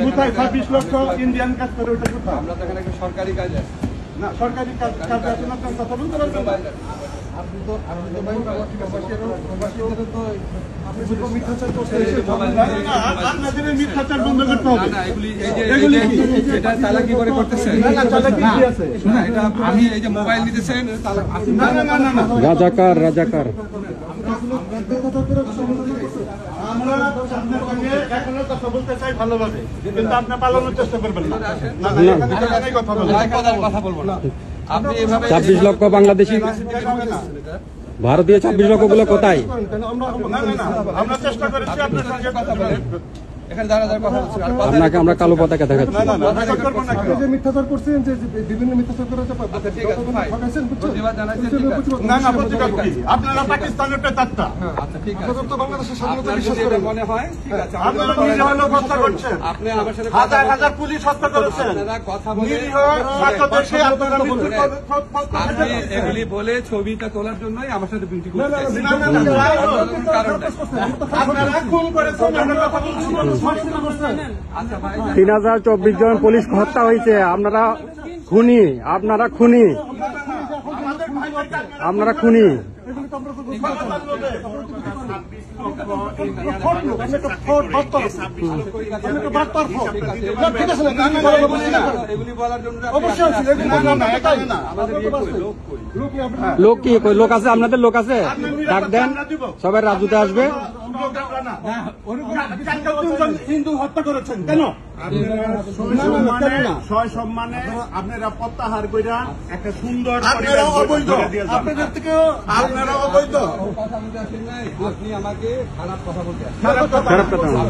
কোথায় 26 লক্ষ ইন্ডিয়ান কাজ করে ওটা কোথায়? আমরা তো এখানে একটা সরকারি কাজ আছে না, সরকারি কাজ আছে না, আপনার কথা বলতে পারবেন না। আপনি তো ভাই প্রবাসীদেরও তো আপনি মিথ্যাচার করতে আপনাদের মিথ্যাচার বন্ধ করতে হবে। না এগুলি এই যে এটা চালাকি করে করতেছেন। না চালাকি কি আছে? না এটা আমি এই যে মোবাইল নিতেছেন না রাজাকার রাজাকার আমরা আপনার সঙ্গে এখনো কথা বলতে চাই ভালোভাবে, কিন্তু আপনি পালানোর চেষ্টা করবেন না। কথা বলবো না। আপনি এভাবে 26 লক্ষ বাংলাদেশি ভারতীয় 26 লক্ষ গুলো কোথায়? আমরা চেষ্টা করেছি আপনার সঙ্গে কথা বলেন। এখানে দাঁড়া কথা বলছি। আপনাকে আমরা কালো পতাকা দেখাচ্ছি। যে মিথ্যাচার করছেন, যে বিভিন্ন মিথ্যাচার করে প্রতিবাদ জানাচ্ছেন, ঠিক আছে। না প্রতিবাদ কি? আপনারা পাকিস্তানের পেতাত্তা। আচ্ছা ঠিক আছে। তো বাংলাদেশের স্বাধীনতা বিশ্বাস করে মনে হয়, ঠিক আছে। আপনারা নিজে হলো হত্যা করছেন, আপনি আমার সাথে হাজার হাজার পুলিশ হত্যা করেছেন, আপনারা কথা বলে নিরীহ ছাত্রদেরকে আপনারা আপনি এগুলি বলে ছবিটা তোলার জন্যই আমার সাথে বিনতি করতে চাইছেন। আপনারা খুন করেছেন, আমরা কথা বলছি। 3024 জন পুলিশ হত্যা হয়েছে। আপনারা খুনি, আপনারা খুনি, আপনারা খুনি। এগুলি বলার জন্য লোক কি লোক আছে? আপনাদের লোক আছে? ডাক দেন, সবাই রাজুতে আসবে। হিন্দু হত্যা করেছেন কেন? সম্মানে আপনারা প্রত্যাহার কইরা একটা সুন্দর আপনাদের থেকে আপনারা অবৈধ কথা বলতে আসেন নাই। আপনি আমাকে খারাপ কথা বলতে আসেন। খারাপ কথা না।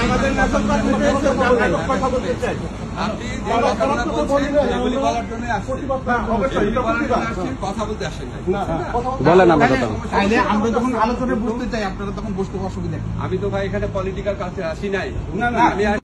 আমাদের কথা বলতে চাই। আপনি যে কথাগুলো বলছেন এগুলি বলার জন্য আসছেন, কথা বলতে আসেন নাই। বলেন আমার কথা। আমরা যখন আলোচনায় বসতে চাই আপনারা তখন বসতে অসুবিধা। আমি তো ভাই এখানে পলিটিক্যাল কাছে আসি নাই। না